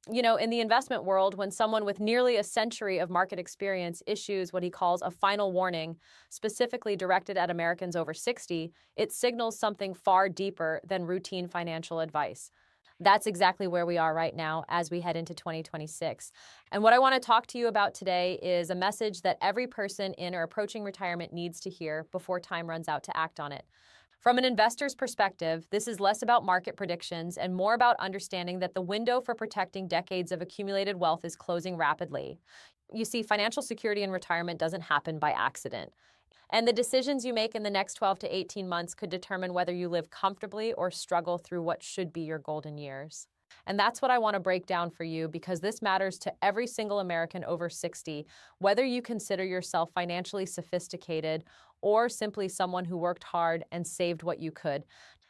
In the investment world, when someone with nearly a century of market experience issues what he calls a final warning, specifically directed at Americans over 60, it signals something far deeper than routine financial advice. That's exactly where we are right now as we head into 2026. And what I want to talk to you about today is a message that every person in or approaching retirement needs to hear before time runs out to act on it. From an investor's perspective, this is less about market predictions and more about understanding that the window for protecting decades of accumulated wealth is closing rapidly. You see, financial security in retirement doesn't happen by accident. And the decisions you make in the next 12 to 18 months could determine whether you live comfortably or struggle through what should be your golden years. And that's what I want to break down for you because this matters to every single American over 60, whether you consider yourself financially sophisticated or simply someone who worked hard and saved what you could.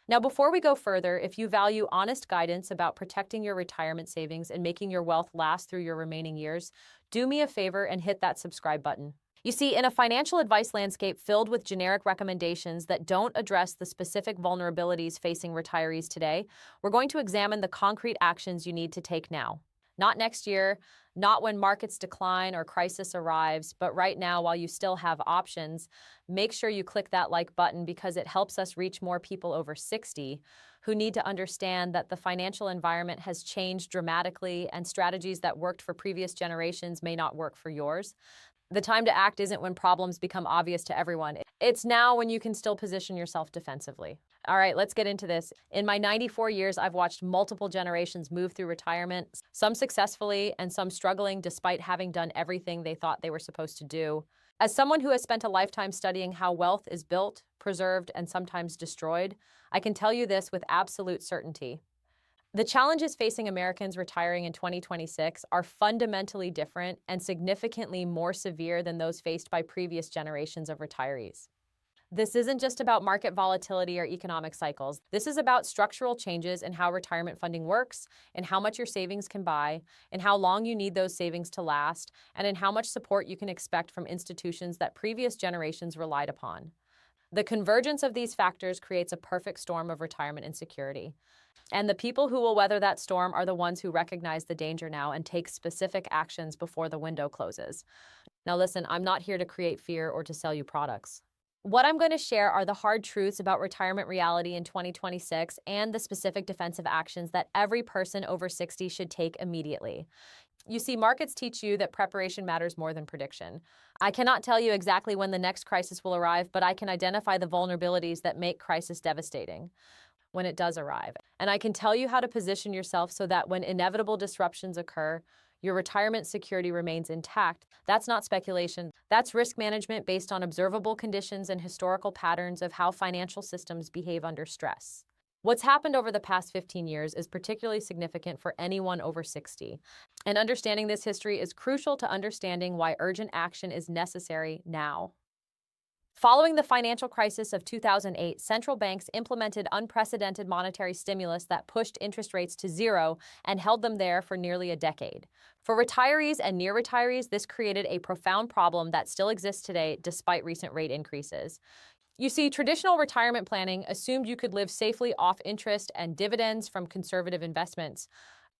Now, before we go further, if you value honest guidance about protecting your retirement savings and making your wealth last through your remaining years, do me a favor and hit that subscribe button. You see, in a financial advice landscape filled with generic recommendations that don't address the specific vulnerabilities facing retirees today, we're going to examine the concrete actions you need to take now. Not next year, not when markets decline or crisis arrives, but right now while you still have options. Make sure you click that like button because it helps us reach more people over 60 who need to understand that the financial environment has changed dramatically and strategies that worked for previous generations may not work for yours. The time to act isn't when problems become obvious to everyone. It's now when you can still position yourself defensively. All right, let's get into this. In my 94 years, I've watched multiple generations move through retirement, some successfully and some struggling despite having done everything they thought they were supposed to do. As someone who has spent a lifetime studying how wealth is built, preserved, and sometimes destroyed, I can tell you this with absolute certainty. The challenges facing Americans retiring in 2026 are fundamentally different and significantly more severe than those faced by previous generations of retirees. This isn't just about market volatility or economic cycles. This is about structural changes in how retirement funding works, in how much your savings can buy, in how long you need those savings to last, and in how much support you can expect from institutions that previous generations relied upon. The convergence of these factors creates a perfect storm of retirement insecurity. And the people who will weather that storm are the ones who recognize the danger now and take specific actions before the window closes. Now listen, I'm not here to create fear or to sell you products. What I'm going to share are the hard truths about retirement reality in 2026 and the specific defensive actions that every person over 60 should take immediately. You see, markets teach you that preparation matters more than prediction. I cannot tell you exactly when the next crisis will arrive, but I can identify the vulnerabilities that make crisis devastating when it does arrive. And I can tell you how to position yourself so that when inevitable disruptions occur, your retirement security remains intact. That's not speculation. That's risk management based on observable conditions and historical patterns of how financial systems behave under stress. What's happened over the past 15 years is particularly significant for anyone over 60. And understanding this history is crucial to understanding why urgent action is necessary now. Following the financial crisis of 2008, central banks implemented unprecedented monetary stimulus that pushed interest rates to zero and held them there for nearly a decade. For retirees and near retirees, this created a profound problem that still exists today despite recent rate increases. You see, traditional retirement planning assumed you could live safely off interest and dividends from conservative investments.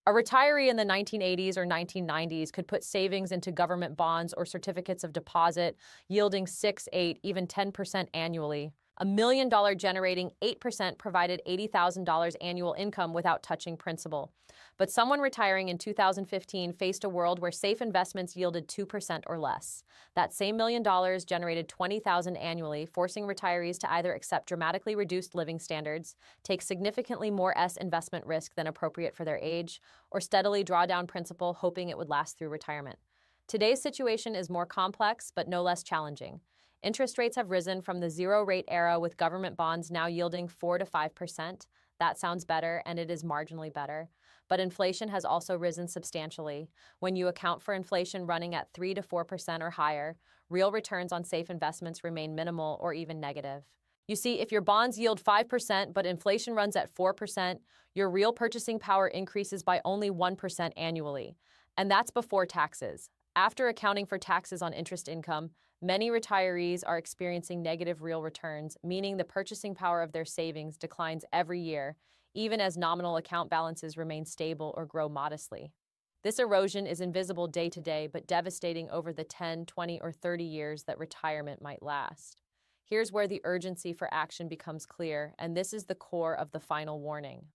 A retiree in the 1980s or 1990s could put savings into government bonds or certificates of deposit, yielding 6, 8, even 10% annually. $1 million generating 8% provided $80,000 annual income without touching principal. But someone retiring in 2015 faced a world where safe investments yielded 2% or less. That same $1 million generated $20,000 annually, forcing retirees to either accept dramatically reduced living standards, take significantly more investment risk than appropriate for their age, or steadily draw down principal hoping it would last through retirement. Today's situation is more complex, but no less challenging. Interest rates have risen from the zero-rate era with government bonds now yielding 4 to 5%. That sounds better, and it is marginally better. But inflation has also risen substantially. When you account for inflation running at 3 to 4% or higher, real returns on safe investments remain minimal or even negative. You see, if your bonds yield 5% but inflation runs at 4%, your real purchasing power increases by only 1% annually. And that's before taxes. After accounting for taxes on interest income, many retirees are experiencing negative real returns, meaning the purchasing power of their savings declines every year, even as nominal account balances remain stable or grow modestly. This erosion is invisible day to day, but devastating over the 10, 20, or 30 years that retirement might last. Here's where the urgency for action becomes clear, and this is the core of the final warning.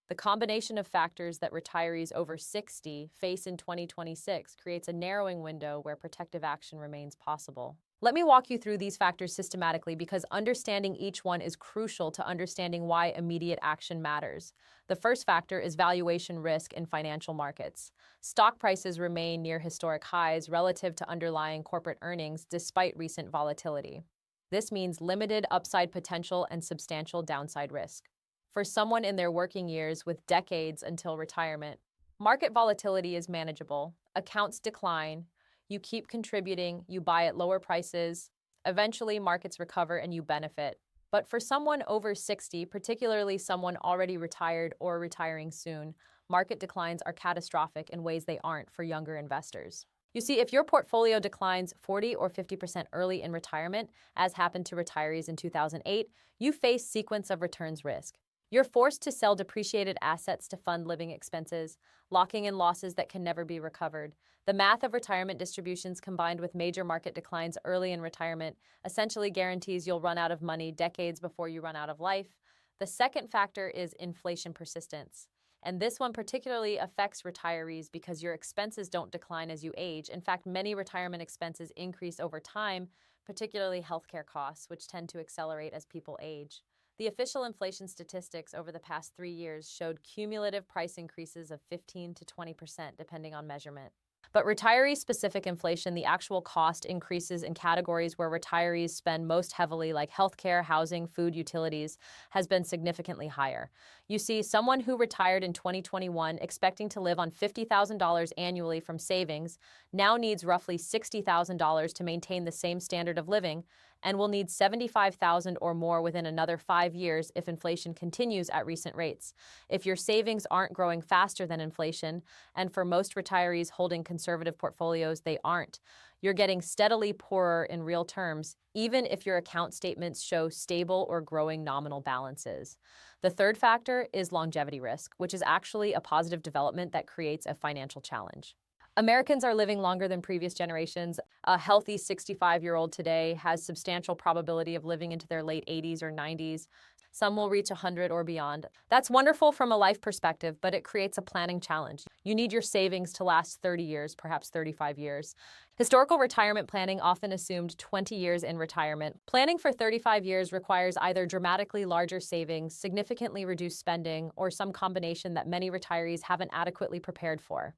The combination of factors that retirees over 60 face in 2026 creates a narrowing window where protective action remains possible. Let me walk you through these factors systematically because understanding each one is crucial to understanding why immediate action matters. The first factor is valuation risk in financial markets. Stock prices remain near historic highs relative to underlying corporate earnings despite recent volatility. This means limited upside potential and substantial downside risk. For someone in their working years with decades until retirement, market volatility is manageable. Accounts decline. You keep contributing, you buy at lower prices. Eventually, markets recover and you benefit. But for someone over 60, particularly someone already retired or retiring soon, market declines are catastrophic in ways they aren't for younger investors. You see, if your portfolio declines 40 or 50% early in retirement, as happened to retirees in 2008, you face sequence of returns risk. You're forced to sell depreciated assets to fund living expenses, locking in losses that can never be recovered. The math of retirement distributions combined with major market declines early in retirement essentially guarantees you'll run out of money decades before you run out of life. The second factor is inflation persistence. And this one particularly affects retirees because your expenses don't decline as you age. In fact, many retirement expenses increase over time, particularly healthcare costs, which tend to accelerate as people age. The official inflation statistics over the past 3 years showed cumulative price increases of 15 to 20% depending on measurement. But retiree-specific inflation, the actual cost increases in categories where retirees spend most heavily, like healthcare, housing, food, utilities, has been significantly higher. You see, someone who retired in 2021 expecting to live on $50,000 annually from savings now needs roughly $60,000 to maintain the same standard of living and will need $75,000 or more within another 5 years if inflation continues at recent rates. If your savings aren't growing faster than inflation, and for most retirees holding conservative portfolios, they aren't, you're getting steadily poorer in real terms, even if your account statements show stable or growing nominal balances. The third factor is longevity risk, which is actually a positive development that creates a financial challenge. Americans are living longer than previous generations. A healthy 65-year-old today has substantial probability of living into their late 80s or 90s. Some will reach 100 or beyond. That's wonderful from a life perspective, but it creates a planning challenge. You need your savings to last 30 years, perhaps 35 years. Historical retirement planning often assumed 20 years in retirement. Planning for 35 years requires either dramatically larger savings, significantly reduced spending, or some combination that many retirees haven't adequately prepared for.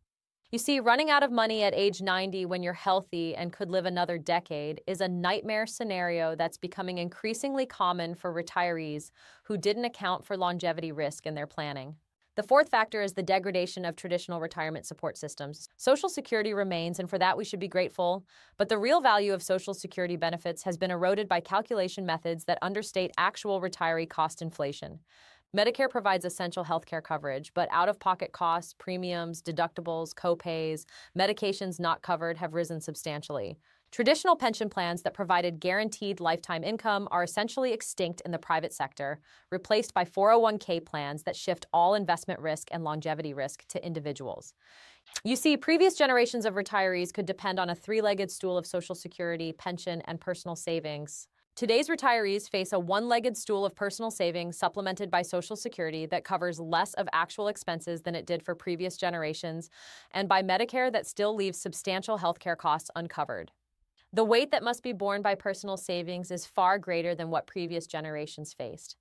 You see, running out of money at age 90 when you're healthy and could live another decade is a nightmare scenario that's becoming increasingly common for retirees who didn't account for longevity risk in their planning. The fourth factor is the degradation of traditional retirement support systems. Social Security remains, and for that we should be grateful, but the real value of Social Security benefits has been eroded by calculation methods that understate actual retiree cost inflation. Medicare provides essential healthcare coverage, but out-of-pocket costs, premiums, deductibles, copays, medications not covered have risen substantially. Traditional pension plans that provided guaranteed lifetime income are essentially extinct in the private sector, replaced by 401k plans that shift all investment risk and longevity risk to individuals. You see, previous generations of retirees could depend on a three-legged stool of Social Security, pension, and personal savings. Today's retirees face a one-legged stool of personal savings supplemented by Social Security that covers less of actual expenses than it did for previous generations, and by Medicare that still leaves substantial healthcare costs uncovered. The weight that must be borne by personal savings is far greater than what previous generations faced.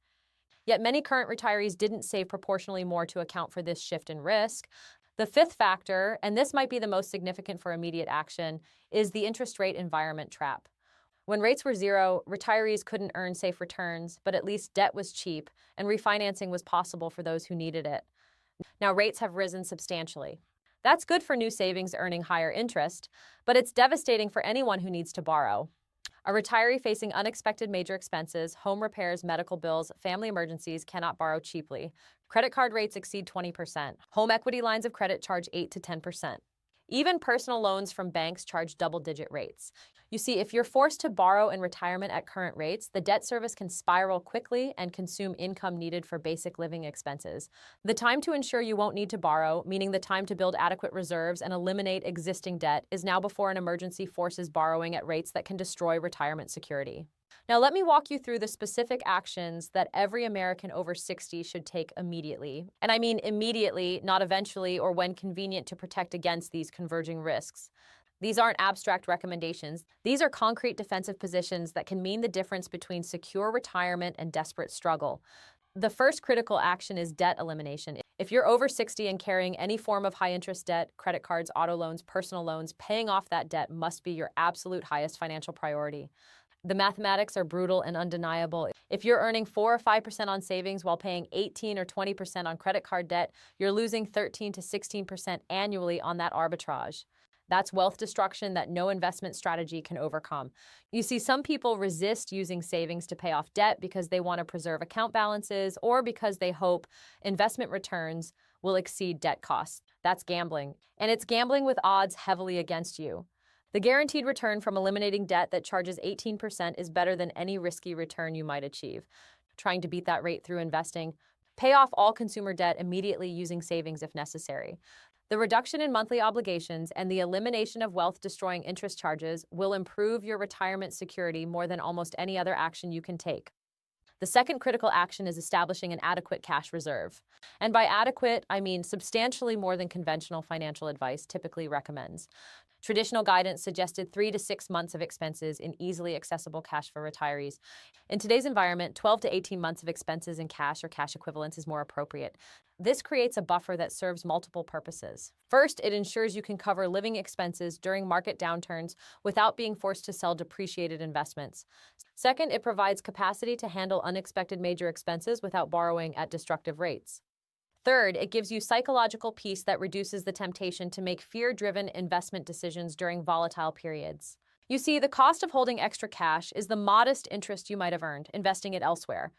Yet many current retirees didn't save proportionally more to account for this shift in risk. The fifth factor, and this might be the most significant for immediate action, is the interest rate environment trap. When rates were zero, retirees couldn't earn safe returns, but at least debt was cheap and refinancing was possible for those who needed it. Now rates have risen substantially. That's good for new savings earning higher interest, but it's devastating for anyone who needs to borrow. A retiree facing unexpected major expenses, home repairs, medical bills, family emergencies cannot borrow cheaply. Credit card rates exceed 20%. Home equity lines of credit charge 8 to 10%. Even personal loans from banks charge double-digit rates. You see, if you're forced to borrow in retirement at current rates, the debt service can spiral quickly and consume income needed for basic living expenses. The time to ensure you won't need to borrow, meaning the time to build adequate reserves and eliminate existing debt, is now before an emergency forces borrowing at rates that can destroy retirement security. Now, let me walk you through the specific actions that every American over 60 should take immediately. And I mean immediately, not eventually or when convenient, to protect against these converging risks. These aren't abstract recommendations. These are concrete defensive positions that can mean the difference between secure retirement and desperate struggle. The first critical action is debt elimination. If you're over 60 and carrying any form of high-interest debt, credit cards, auto loans, personal loans, paying off that debt must be your absolute highest financial priority. The mathematics are brutal and undeniable. If you're earning 4 or 5% on savings while paying 18 or 20% on credit card debt, you're losing 13 to 16% annually on that arbitrage. That's wealth destruction that no investment strategy can overcome. You see, some people resist using savings to pay off debt because they want to preserve account balances or because they hope investment returns will exceed debt costs. That's gambling. And it's gambling with odds heavily against you. The guaranteed return from eliminating debt that charges 18% is better than any risky return you might achieve. Trying to beat that rate through investing, pay off all consumer debt immediately using savings if necessary. The reduction in monthly obligations and the elimination of wealth-destroying interest charges will improve your retirement security more than almost any other action you can take. The second critical action is establishing an adequate cash reserve. And by adequate, I mean substantially more than conventional financial advice typically recommends. Traditional guidance suggested 3 to 6 months of expenses in easily accessible cash for retirees. In today's environment, 12 to 18 months of expenses in cash or cash equivalents is more appropriate. This creates a buffer that serves multiple purposes. First, it ensures you can cover living expenses during market downturns without being forced to sell depreciated investments. Second, it provides capacity to handle unexpected major expenses without borrowing at destructive rates. Third, it gives you psychological peace that reduces the temptation to make fear-driven investment decisions during volatile periods. You see, the cost of holding extra cash is the modest interest you might have earned, investing it elsewhere.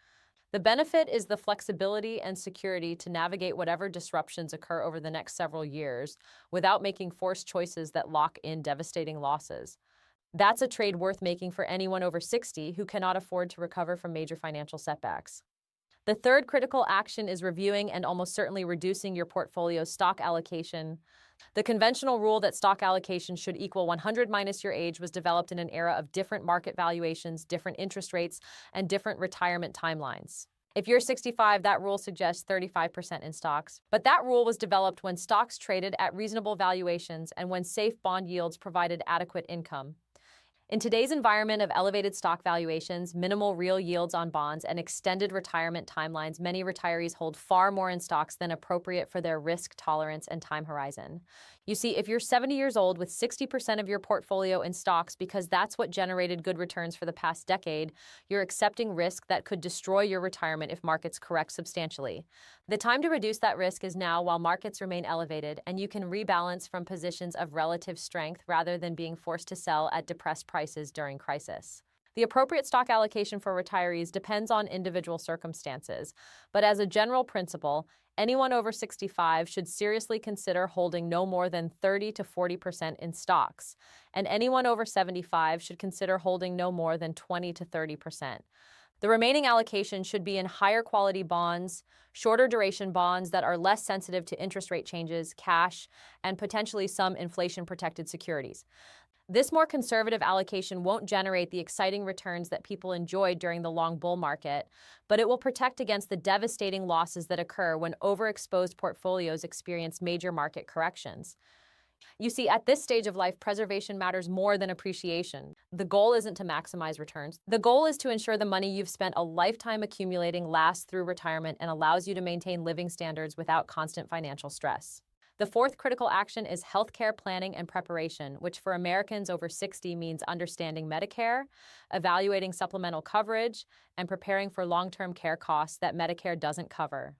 The benefit is the flexibility and security to navigate whatever disruptions occur over the next several years without making forced choices that lock in devastating losses. That's a trade worth making for anyone over 60 who cannot afford to recover from major financial setbacks. The third critical action is reviewing and almost certainly reducing your portfolio's stock allocation. The conventional rule that stock allocation should equal 100 minus your age was developed in an era of different market valuations, different interest rates, and different retirement timelines. If you're 65, that rule suggests 35% in stocks. But that rule was developed when stocks traded at reasonable valuations and when safe bond yields provided adequate income. In today's environment of elevated stock valuations, minimal real yields on bonds, and extended retirement timelines, many retirees hold far more in stocks than appropriate for their risk tolerance and time horizon. You see, if you're 70 years old with 60% of your portfolio in stocks because that's what generated good returns for the past decade, you're accepting risk that could destroy your retirement if markets correct substantially. The time to reduce that risk is now while markets remain elevated, and you can rebalance from positions of relative strength rather than being forced to sell at depressed prices during crisis. The appropriate stock allocation for retirees depends on individual circumstances, but as a general principle, anyone over 65 should seriously consider holding no more than 30 to 40% in stocks, and anyone over 75 should consider holding no more than 20 to 30%. The remaining allocation should be in higher quality bonds, shorter duration bonds that are less sensitive to interest rate changes, cash, and potentially some inflation-protected securities. This more conservative allocation won't generate the exciting returns that people enjoyed during the long bull market, but it will protect against the devastating losses that occur when overexposed portfolios experience major market corrections. You see, at this stage of life, preservation matters more than appreciation. The goal isn't to maximize returns. The goal is to ensure the money you've spent a lifetime accumulating lasts through retirement and allows you to maintain living standards without constant financial stress. The fourth critical action is healthcare planning and preparation, which for Americans over 60 means understanding Medicare, evaluating supplemental coverage, and preparing for long-term care costs that Medicare doesn't cover.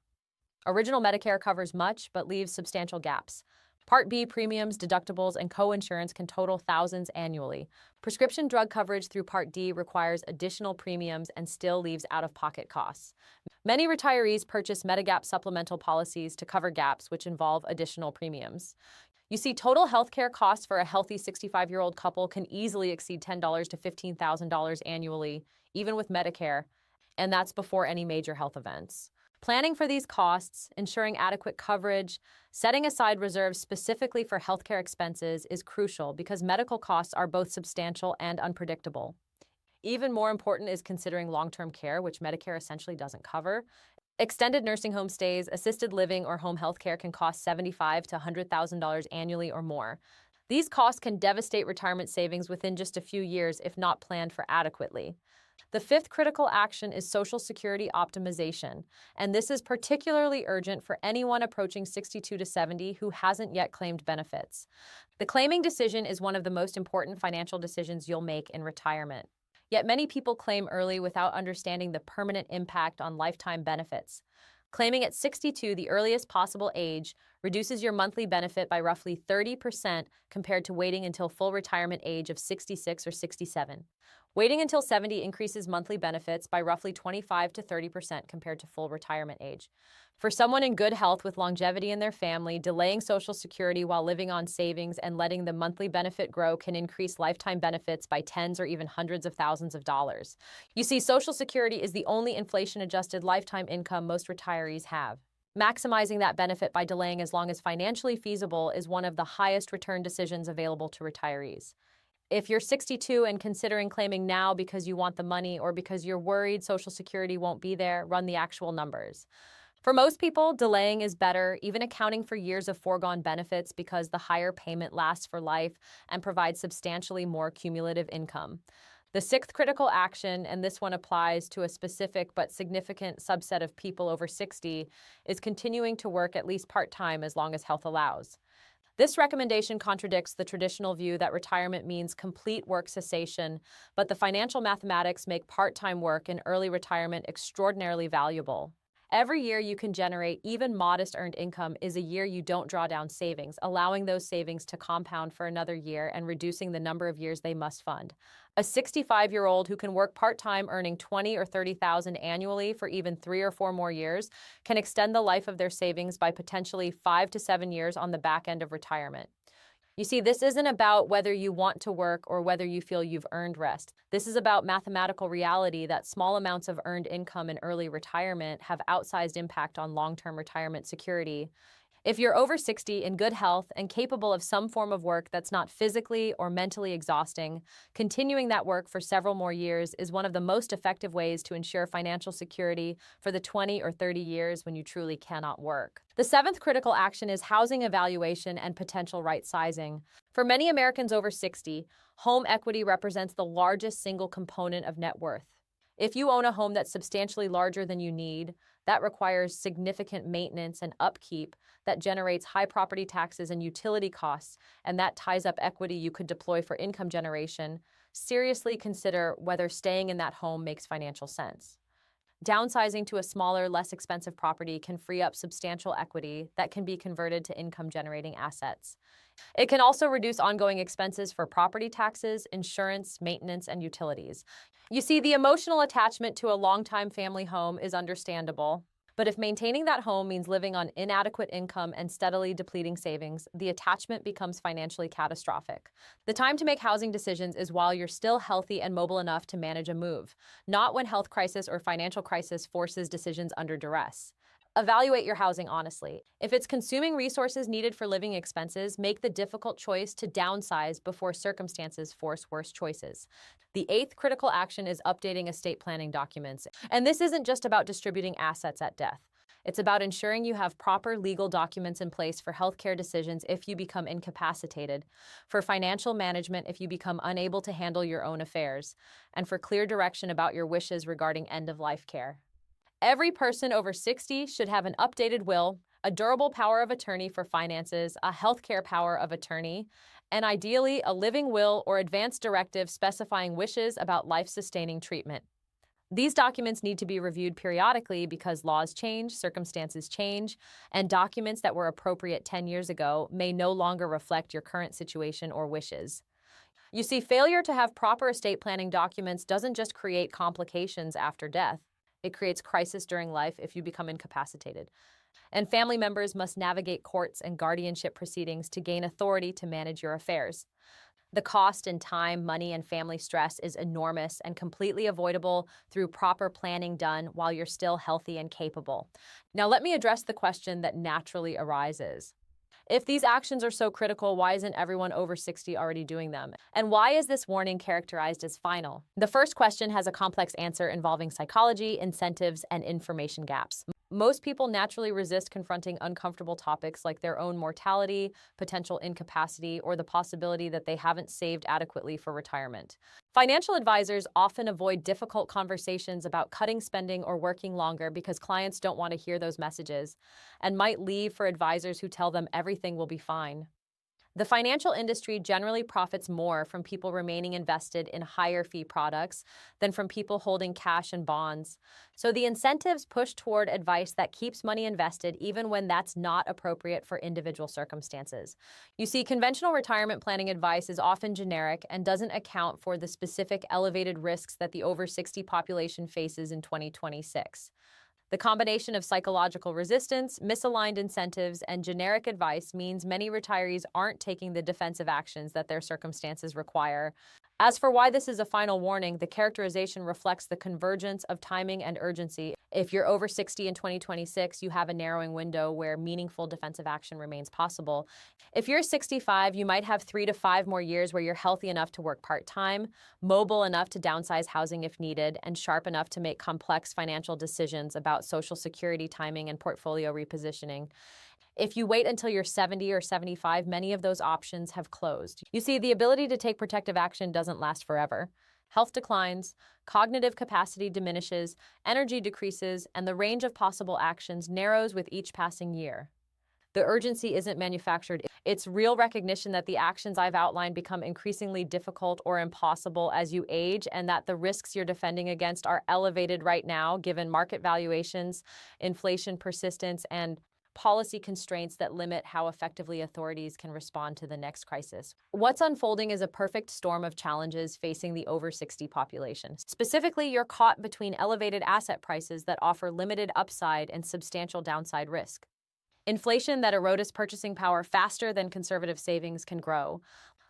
Original Medicare covers much, but leaves substantial gaps. Part B premiums, deductibles, and co-insurance can total thousands annually. Prescription drug coverage through Part D requires additional premiums and still leaves out-of-pocket costs. Many retirees purchase Medigap supplemental policies to cover gaps which involve additional premiums. You see, total healthcare costs for a healthy 65-year-old couple can easily exceed $10 to $15,000 annually, even with Medicare, and that's before any major health events. Planning for these costs, ensuring adequate coverage, setting aside reserves specifically for healthcare expenses is crucial because medical costs are both substantial and unpredictable. Even more important is considering long-term care, which Medicare essentially doesn't cover. Extended nursing home stays, assisted living, or home health care can cost $75,000 to $100,000 annually or more. These costs can devastate retirement savings within just a few years if not planned for adequately. The fifth critical action is Social Security optimization, and this is particularly urgent for anyone approaching 62 to 70 who hasn't yet claimed benefits. The claiming decision is one of the most important financial decisions you'll make in retirement. Yet many people claim early without understanding the permanent impact on lifetime benefits. Claiming at 62, the earliest possible age, reduces your monthly benefit by roughly 30% compared to waiting until full retirement age of 66 or 67. Waiting until 70 increases monthly benefits by roughly 25 to 30% compared to full retirement age. For someone in good health with longevity in their family, delaying Social Security while living on savings and letting the monthly benefit grow can increase lifetime benefits by tens or even hundreds of thousands of dollars. You see, Social Security is the only inflation-adjusted lifetime income most retirees have. Maximizing that benefit by delaying as long as financially feasible is one of the highest return decisions available to retirees. If you're 62 and considering claiming now because you want the money or because you're worried Social Security won't be there, run the actual numbers. For most people, delaying is better, even accounting for years of foregone benefits because the higher payment lasts for life and provides substantially more cumulative income. The sixth critical action, and this one applies to a specific but significant subset of people over 60, is continuing to work at least part-time as long as health allows. This recommendation contradicts the traditional view that retirement means complete work cessation, but the financial mathematics make part-time work in early retirement extraordinarily valuable. Every year you can generate even modest earned income is a year you don't draw down savings, allowing those savings to compound for another year and reducing the number of years they must fund. A 65-year-old who can work part-time earning $20,000 or $30,000 annually for even 3 or 4 more years can extend the life of their savings by potentially 5 to 7 years on the back end of retirement. You see, this isn't about whether you want to work or whether you feel you've earned rest. This is about mathematical reality that small amounts of earned income in early retirement have outsized impact on long-term retirement security. If you're over 60 in good health and capable of some form of work that's not physically or mentally exhausting, continuing that work for several more years is one of the most effective ways to ensure financial security for the 20 or 30 years when you truly cannot work. The seventh critical action is housing evaluation and potential right sizing. For many Americans over 60, home equity represents the largest single component of net worth. If you own a home that's substantially larger than you need, that requires significant maintenance and upkeep, that generates high property taxes and utility costs, and that ties up equity you could deploy for income generation, seriously consider whether staying in that home makes financial sense. Downsizing to a smaller, less expensive property can free up substantial equity that can be converted to income-generating assets. It can also reduce ongoing expenses for property taxes, insurance, maintenance, and utilities. You see, the emotional attachment to a longtime family home is understandable. But if maintaining that home means living on inadequate income and steadily depleting savings, the attachment becomes financially catastrophic. The time to make housing decisions is while you're still healthy and mobile enough to manage a move, not when health crisis or financial crisis forces decisions under duress. Evaluate your housing honestly. If it's consuming resources needed for living expenses, make the difficult choice to downsize before circumstances force worse choices. The eighth critical action is updating estate planning documents. And this isn't just about distributing assets at death. It's about ensuring you have proper legal documents in place for healthcare decisions if you become incapacitated, for financial management if you become unable to handle your own affairs, and for clear direction about your wishes regarding end-of-life care. Every person over 60 should have an updated will, a durable power of attorney for finances, a healthcare power of attorney, and ideally a living will or advance directive specifying wishes about life-sustaining treatment. These documents need to be reviewed periodically because laws change, circumstances change, and documents that were appropriate 10 years ago may no longer reflect your current situation or wishes. You see, failure to have proper estate planning documents doesn't just create complications after death. It creates crisis during life if you become incapacitated. And family members must navigate courts and guardianship proceedings to gain authority to manage your affairs. The cost in time, money, and family stress is enormous and completely avoidable through proper planning done while you're still healthy and capable. Now, let me address the question that naturally arises. If these actions are so critical, why isn't everyone over 60 already doing them? And why is this warning characterized as final? The first question has a complex answer involving psychology, incentives, and information gaps. Most people naturally resist confronting uncomfortable topics like their own mortality, potential incapacity, or the possibility that they haven't saved adequately for retirement. Financial advisors often avoid difficult conversations about cutting spending or working longer because clients don't want to hear those messages and might leave for advisors who tell them everything will be fine. The financial industry generally profits more from people remaining invested in higher fee products than from people holding cash and bonds. So the incentives push toward advice that keeps money invested even when that's not appropriate for individual circumstances. You see, conventional retirement planning advice is often generic and doesn't account for the specific elevated risks that the over 60 population faces in 2026. The combination of psychological resistance, misaligned incentives, and generic advice means many retirees aren't taking the defensive actions that their circumstances require. As for why this is a final warning, the characterization reflects the convergence of timing and urgency. If you're over 60 in 2026, you have a narrowing window where meaningful defensive action remains possible. If you're 65, you might have 3 to 5 more years where you're healthy enough to work part-time, mobile enough to downsize housing if needed, and sharp enough to make complex financial decisions about Social Security timing and portfolio repositioning. If you wait until you're 70 or 75, many of those options have closed. You see, the ability to take protective action doesn't last forever. Health declines, cognitive capacity diminishes, energy decreases, and the range of possible actions narrows with each passing year. The urgency isn't manufactured. It's real recognition that the actions I've outlined become increasingly difficult or impossible as you age, and that the risks you're defending against are elevated right now, given market valuations, inflation persistence, and policy constraints that limit how effectively authorities can respond to the next crisis. What's unfolding is a perfect storm of challenges facing the over 60 population. Specifically, you're caught between elevated asset prices that offer limited upside and substantial downside risk. Inflation that erodes purchasing power faster than conservative savings can grow.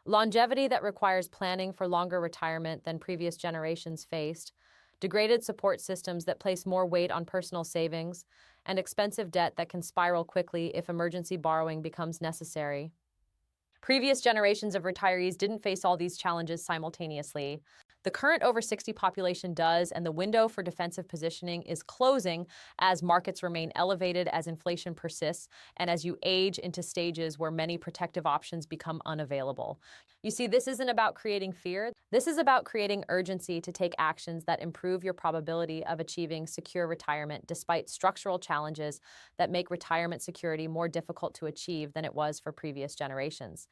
Longevity that requires planning for longer retirement than previous generations faced. Degraded support systems that place more weight on personal savings, and expensive debt that can spiral quickly if emergency borrowing becomes necessary. Previous generations of retirees didn't face all these challenges simultaneously. The current over 60 population does, and the window for defensive positioning is closing as markets remain elevated, as inflation persists, and as you age into stages where many protective options become unavailable. You see, this isn't about creating fear. This is about creating urgency to take actions that improve your probability of achieving secure retirement despite structural challenges that make retirement security more difficult to achieve than it was for previous generations.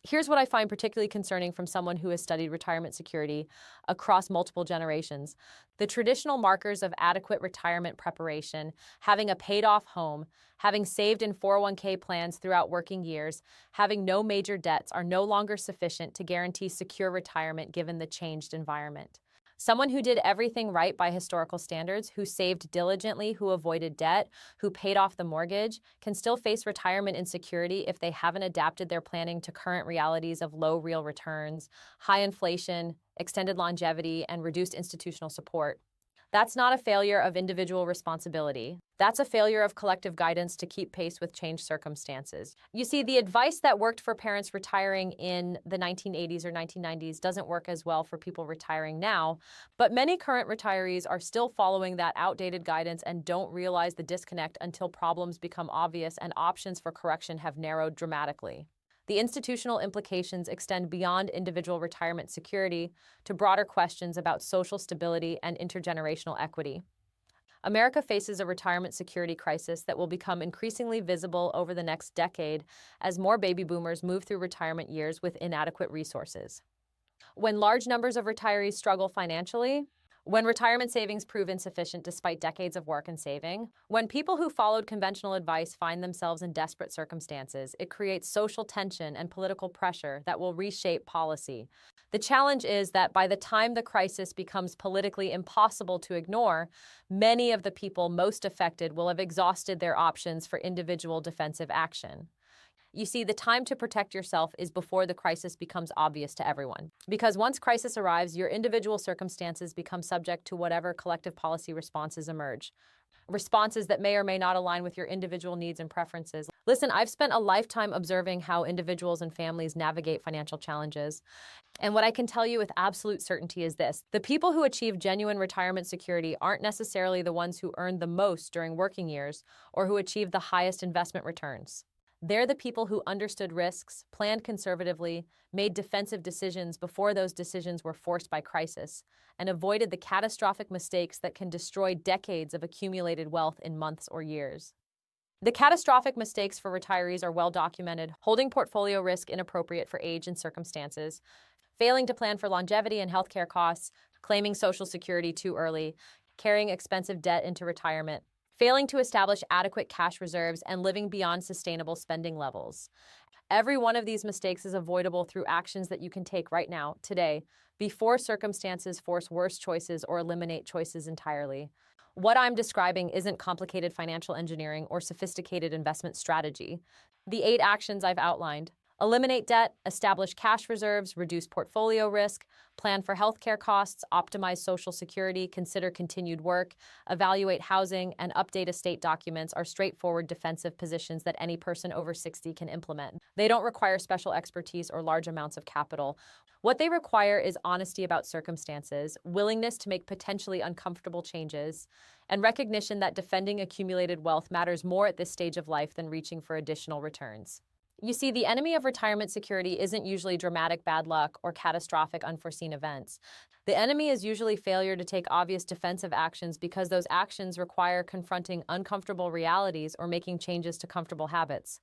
Here's what I find particularly concerning from someone who has studied retirement security across multiple generations. The traditional markers of adequate retirement preparation, having a paid-off home, having saved in 401k plans throughout working years, having no major debts are no longer sufficient to guarantee secure retirement given the changed environment. Someone who did everything right by historical standards, who saved diligently, who avoided debt, who paid off the mortgage, can still face retirement insecurity if they haven't adapted their planning to current realities of low real returns, high inflation, extended longevity, and reduced institutional support. That's not a failure of individual responsibility. That's a failure of collective guidance to keep pace with changed circumstances. You see, the advice that worked for parents retiring in the 1980s or 1990s doesn't work as well for people retiring now, but many current retirees are still following that outdated guidance and don't realize the disconnect until problems become obvious and options for correction have narrowed dramatically. The institutional implications extend beyond individual retirement security to broader questions about social stability and intergenerational equity. America faces a retirement security crisis that will become increasingly visible over the next decade as more baby boomers move through retirement years with inadequate resources. When large numbers of retirees struggle financially, When retirement savings prove insufficient despite decades of work and saving, when people who followed conventional advice find themselves in desperate circumstances, it creates social tension and political pressure that will reshape policy. The challenge is that by the time the crisis becomes politically impossible to ignore, many of the people most affected will have exhausted their options for individual defensive action. You see, the time to protect yourself is before the crisis becomes obvious to everyone. Because once crisis arrives, your individual circumstances become subject to whatever collective policy responses emerge. Responses that may or may not align with your individual needs and preferences. Listen, I've spent a lifetime observing how individuals and families navigate financial challenges. And what I can tell you with absolute certainty is this: the people who achieve genuine retirement security aren't necessarily the ones who earned the most during working years or who achieved the highest investment returns. They're the people who understood risks, planned conservatively, made defensive decisions before those decisions were forced by crisis, and avoided the catastrophic mistakes that can destroy decades of accumulated wealth in months or years. The catastrophic mistakes for retirees are well documented: holding portfolio risk inappropriate for age and circumstances, failing to plan for longevity and healthcare costs, claiming Social Security too early, carrying expensive debt into retirement, failing to establish adequate cash reserves, and living beyond sustainable spending levels. Every one of these mistakes is avoidable through actions that you can take right now, today, before circumstances force worse choices or eliminate choices entirely. What I'm describing isn't complicated financial engineering or sophisticated investment strategy. The 8 actions I've outlined: eliminate debt, establish cash reserves, reduce portfolio risk, plan for healthcare costs, optimize Social Security, consider continued work, evaluate housing, and update estate documents are straightforward defensive positions that any person over 60 can implement. They don't require special expertise or large amounts of capital. What they require is honesty about circumstances, willingness to make potentially uncomfortable changes, and recognition that defending accumulated wealth matters more at this stage of life than reaching for additional returns. You see, the enemy of retirement security isn't usually dramatic bad luck or catastrophic unforeseen events. The enemy is usually failure to take obvious defensive actions because those actions require confronting uncomfortable realities or making changes to comfortable habits.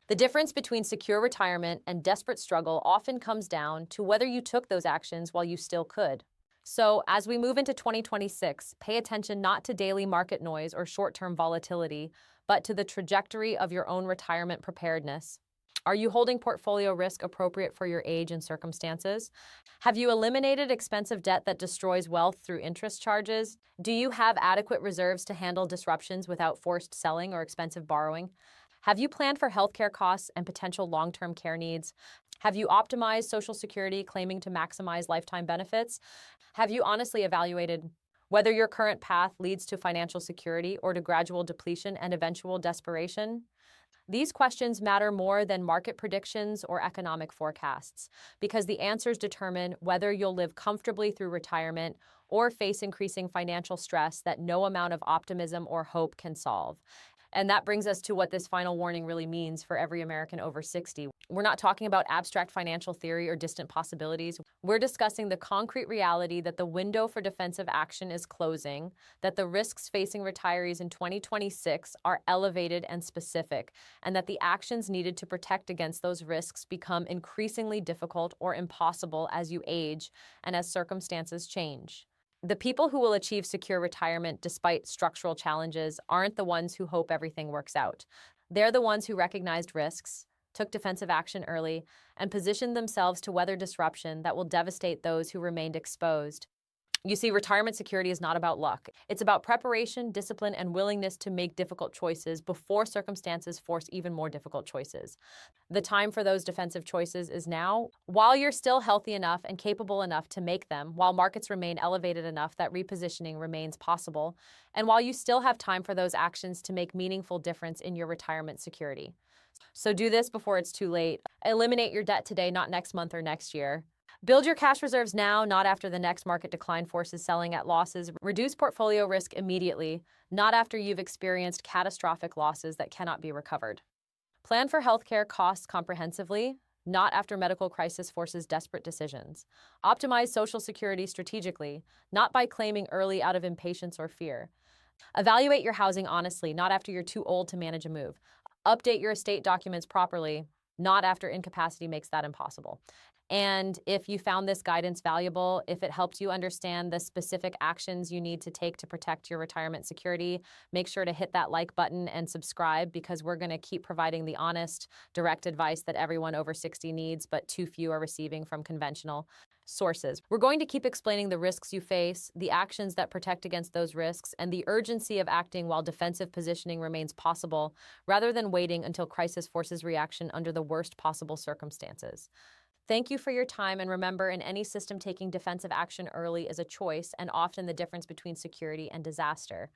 The difference between secure retirement and desperate struggle often comes down to whether you took those actions while you still could. So, as we move into 2026, pay attention not to daily market noise or short-term volatility, but to the trajectory of your own retirement preparedness. Are you holding portfolio risk appropriate for your age and circumstances? Have you eliminated expensive debt that destroys wealth through interest charges? Do you have adequate reserves to handle disruptions without forced selling or expensive borrowing? Have you planned for healthcare costs and potential long-term care needs? Have you optimized Social Security, claiming to maximize lifetime benefits? Have you honestly evaluated whether your current path leads to financial security or to gradual depletion and eventual desperation? These questions matter more than market predictions or economic forecasts, because the answers determine whether you'll live comfortably through retirement or face increasing financial stress that no amount of optimism or hope can solve. And that brings us to what this final warning really means for every American over 60. We're not talking about abstract financial theory or distant possibilities. We're discussing the concrete reality that the window for defensive action is closing, that the risks facing retirees in 2026 are elevated and specific, and that the actions needed to protect against those risks become increasingly difficult or impossible as you age and as circumstances change. The people who will achieve secure retirement despite structural challenges aren't the ones who hope everything works out. They're the ones who recognized risks, took defensive action early, and positioned themselves to weather disruption that will devastate those who remained exposed. You see, retirement security is not about luck. It's about preparation, discipline, and willingness to make difficult choices before circumstances force even more difficult choices. The time for those defensive choices is now, while you're still healthy enough and capable enough to make them, while markets remain elevated enough that repositioning remains possible, and while you still have time for those actions to make meaningful difference in your retirement security. So do this before it's too late. Eliminate your debt today, not next month or next year. Build your cash reserves now, not after the next market decline forces selling at losses. Reduce portfolio risk immediately, not after you've experienced catastrophic losses that cannot be recovered. Plan for healthcare costs comprehensively, not after medical crisis forces desperate decisions. Optimize Social Security strategically, not by claiming early out of impatience or fear. Evaluate your housing honestly, not after you're too old to manage a move. Update your estate documents properly, not after incapacity makes that impossible. And if you found this guidance valuable, if it helped you understand the specific actions you need to take to protect your retirement security, make sure to hit that like button and subscribe, because we're going to keep providing the honest, direct advice that everyone over 60 needs, but too few are receiving from conventional sources. We're going to keep explaining the risks you face, the actions that protect against those risks, and the urgency of acting while defensive positioning remains possible, rather than waiting until crisis forces reaction under the worst possible circumstances. Thank you for your time, and remember, in any system, taking defensive action early is a choice and often the difference between security and disaster.